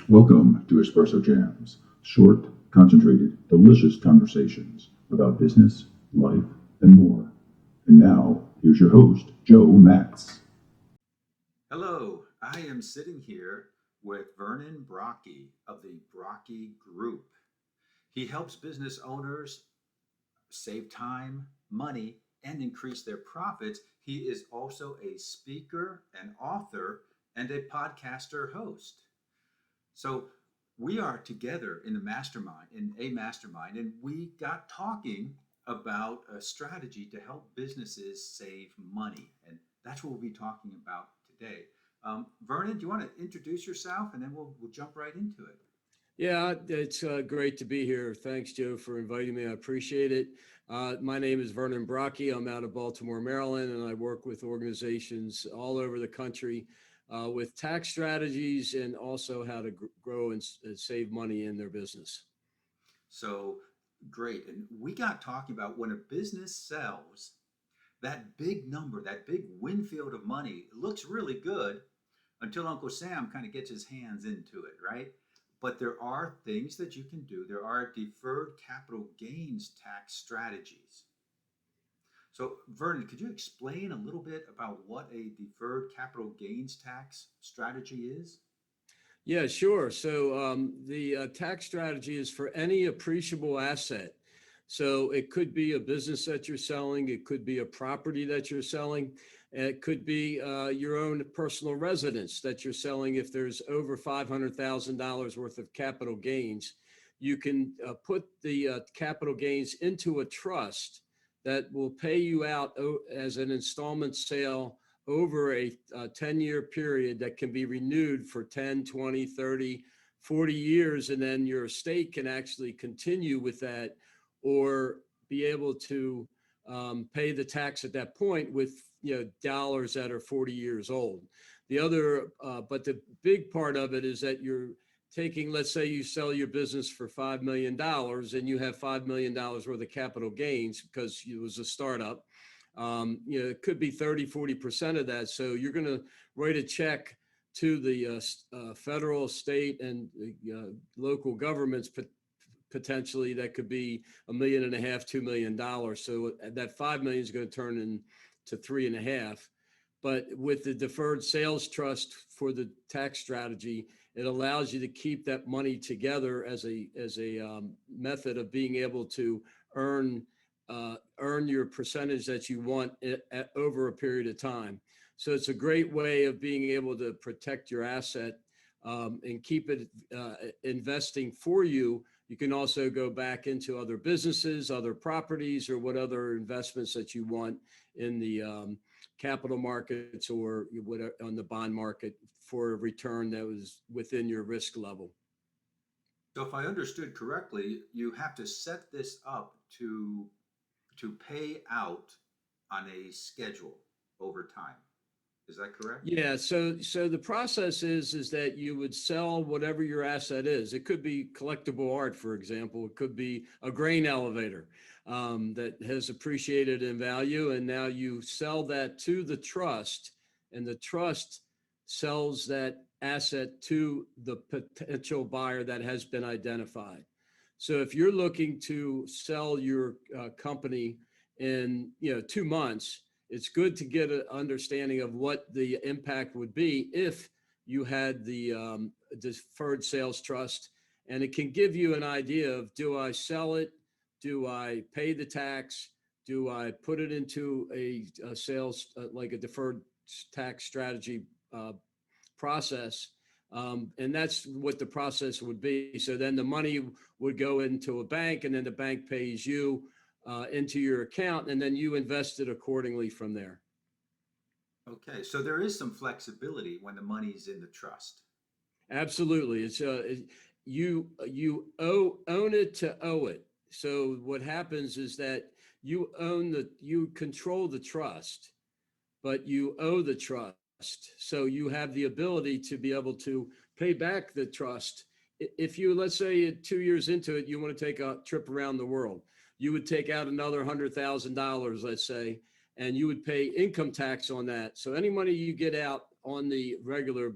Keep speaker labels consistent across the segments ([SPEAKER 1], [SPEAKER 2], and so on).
[SPEAKER 1] Welcome to Espresso Jams, short, concentrated, delicious conversations about business, life, and more. And now, here's your host, Joe Matz.
[SPEAKER 2] Hello, I am sitting here with Vernon Brokke of the Brokke Group. He helps business owners save time, money, and increase their profits. He is also a speaker, an author, and a podcaster host. So we are together in a mastermind, and we got talking about a strategy to help businesses save money. And that's what we'll be talking about today. Vernon, do you want to introduce yourself and then we'll jump right into it?
[SPEAKER 3] Yeah, it's great to be here. Thanks, Joe, for inviting me. I appreciate it. My name is Vernon Brokke. I'm out of Baltimore, Maryland, and I work with organizations all over the country with tax strategies and also how to grow and save money in their business.
[SPEAKER 2] So great. And we got talking about when a business sells, that big number, that big win field of money looks really good until Uncle Sam kind of gets his hands into it, right? But there are things that you can do. There are deferred capital gains tax strategies. So, Vernon, could you explain a little bit about what a deferred capital gains tax strategy is?
[SPEAKER 3] Yeah, sure. So the tax strategy is for any appreciable asset. So it could be a business that you're selling, it could be a property that you're selling, it could be your own personal residence that you're selling. If there's over $500,000 worth of capital gains, you can put the capital gains into a trust that will pay you out as an installment sale over a 10-year period that can be renewed for 10, 20, 30, 40 years. And then your estate can actually continue with that or be able to pay the tax at that point with dollars that are 40 years old. But the big part of it is that you're taking, let's say you sell your business for $5 million and you have $5 million worth of capital gains because it was a startup. It could be 30, 40% of that. So you're going to write a check to the federal, state, and local governments potentially that could be $1.5 million, $2 million. So that 5 million is going to turn into 3.5. But with the deferred sales trust for the tax strategy, it allows you to keep that money together as a method of being able to earn your percentage that you want over a period of time. So it's a great way of being able to protect your asset and keep it investing for you. You can also go back into other businesses, other properties, or what other investments that you want in the capital markets or on the bond market for a return that was within your risk level.
[SPEAKER 2] So, if I understood correctly, you have to set this up to pay out on a schedule over time. Is that correct?
[SPEAKER 3] Yeah, so the process is that you would sell whatever your asset is. It could be collectible art, for example. It could be a grain elevator that has appreciated in value, and now you sell that to the trust, and the trust sells that asset to the potential buyer that has been identified. So if you're looking to sell your company in 2 months, it's good to get an understanding of what the impact would be if you had the deferred sales trust. And it can give you an idea of, do I sell it? Do I pay the tax? Do I put it into a sales, like a deferred tax strategy process? And that's what the process would be. So then the money would go into a bank, and then the bank pays you into your account, and then you invest it accordingly from there.
[SPEAKER 2] Okay, so there is some flexibility when the money's in the trust.
[SPEAKER 3] Absolutely, you own it to owe it. So what happens is that you control the trust, but you owe the trust. So you have the ability to be able to pay back the trust. If you, let's say 2 years into it, you want to take a trip around the world, you would take out another $100,000, let's say, and you would pay income tax on that. So any money you get out on the regular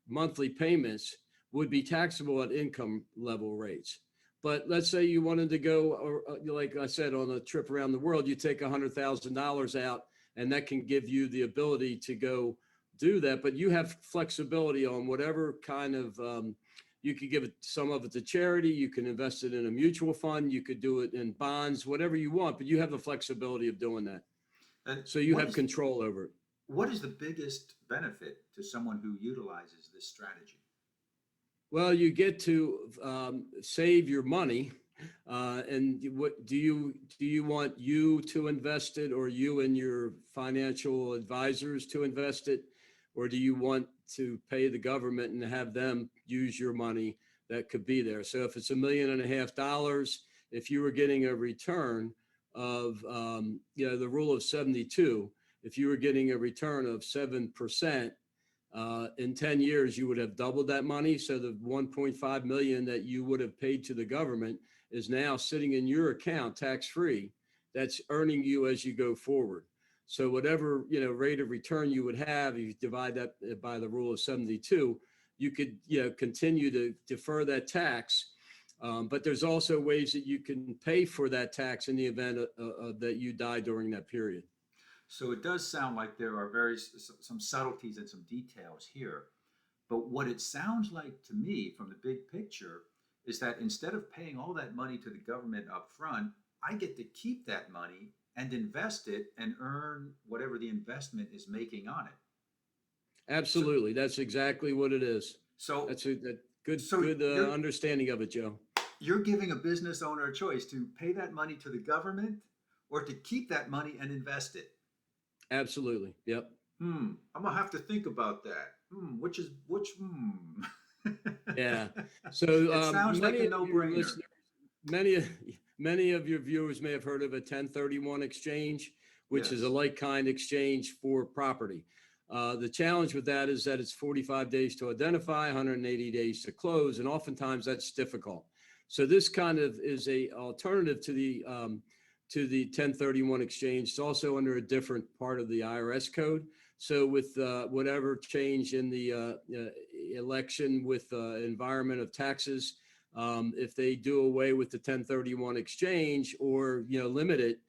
[SPEAKER 3] monthly payments would be taxable at income level rates. But let's say you wanted to go, or like I said, on a trip around the world, you take $100,000 out, and that can give you the ability to go do that. But you have flexibility on whatever kind of, you could give it some of it to charity. You can invest it in a mutual fund. You could do it in bonds, whatever you want, but you have the flexibility of doing that.
[SPEAKER 2] And
[SPEAKER 3] So you have control over it.
[SPEAKER 2] what is the biggest benefit to someone who utilizes this strategy?
[SPEAKER 3] Well, you get to save your money, and what do you want you to invest it, or you and your financial advisors to invest it, or do you want to pay the government and have them use your money that could be there? So if it's $1.5 million, if you were getting a return of the rule of 72, if you were getting a return of 7%. In 10 years, you would have doubled that money. So the 1.5 million that you would have paid to the government is now sitting in your account tax-free. That's earning you as you go forward. So whatever, rate of return you would have, if you divide that by the rule of 72, you could, continue to defer that tax. But there's also ways that you can pay for that tax in the event that you die during that period.
[SPEAKER 2] So it does sound like there are some subtleties and some details here. But what it sounds like to me from the big picture is that instead of paying all that money to the government up front, I get to keep that money and invest it and earn whatever the investment is making on it.
[SPEAKER 3] Absolutely. That's exactly what it is.
[SPEAKER 2] So
[SPEAKER 3] That's a good understanding of it, Joe.
[SPEAKER 2] You're giving a business owner a choice to pay that money to the government or to keep that money and invest it.
[SPEAKER 3] Absolutely. Yep.
[SPEAKER 2] I'm gonna have to think about that. Which?
[SPEAKER 3] Yeah. So
[SPEAKER 2] it sounds like a no-brainer.
[SPEAKER 3] Many of your viewers may have heard of a 1031 exchange, which is a like-kind exchange for property. The challenge with that is that it's 45 days to identify, 180 days to close, and oftentimes that's difficult. So this kind of is a alternative to the 1031 exchange. It's also under a different part of the IRS code. So with whatever change in the election with environment of taxes, if they do away with the 1031 exchange or limit it,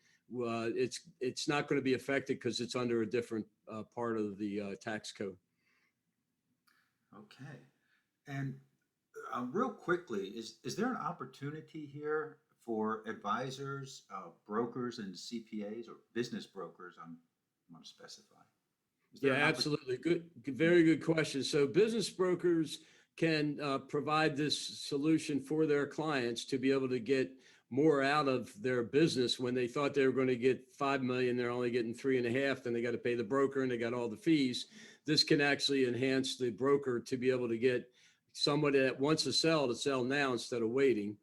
[SPEAKER 3] it's not going to be affected because it's under a different part of the tax code.
[SPEAKER 2] Okay, and real quickly, is there an opportunity here for advisors, brokers, and CPAs or business brokers? I want to specify.
[SPEAKER 3] Yeah, absolutely. Good, very good question. So business brokers can provide this solution for their clients to be able to get more out of their business. When they thought they were going to get 5 million, they're only getting 3.5. Then they got to pay the broker and they got all the fees. This can actually enhance the broker to be able to get somebody that wants to sell now instead of waiting.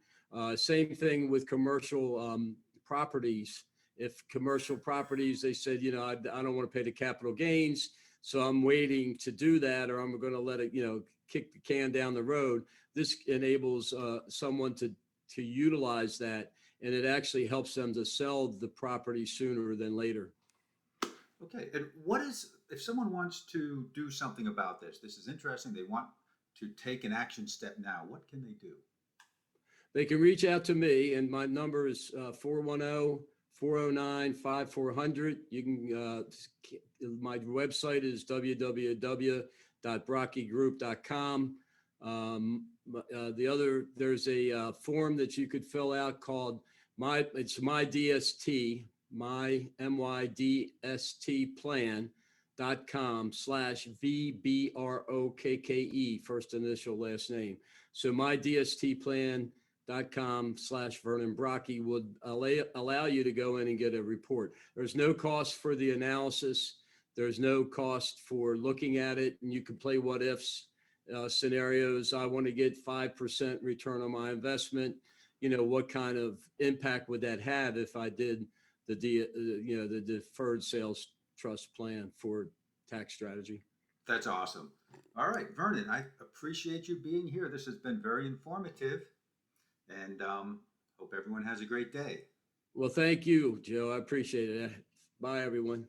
[SPEAKER 3] Same thing with commercial properties. If commercial properties, they said, I don't want to pay the capital gains, so I'm waiting to do that, or I'm going to let it, kick the can down the road. This enables someone to utilize that, and it actually helps them to sell the property sooner than later.
[SPEAKER 2] Okay, and if someone wants to do something about this? This is interesting. They want to take an action step now. What can they do?
[SPEAKER 3] They can reach out to me, and my number is 410-409-5400. You can, my website is www.brokkegroup.com. There's a form that you could fill out called my DST, MYDST plan.com/VBROKKE, first initial, last name. So mydstplan.com/Vernon Brokke would allow you to go in and get a report. There's no cost for the analysis. There's no cost for looking at it, and you can play what ifs scenarios. I want to get 5% return on my investment. What kind of impact would that have if I did the deferred sales trust plan for tax strategy?
[SPEAKER 2] That's awesome. All right, Vernon, I appreciate you being here. This has been very informative, and hope everyone has a great day.
[SPEAKER 3] Well, thank you, Joe. I appreciate it. Bye, everyone.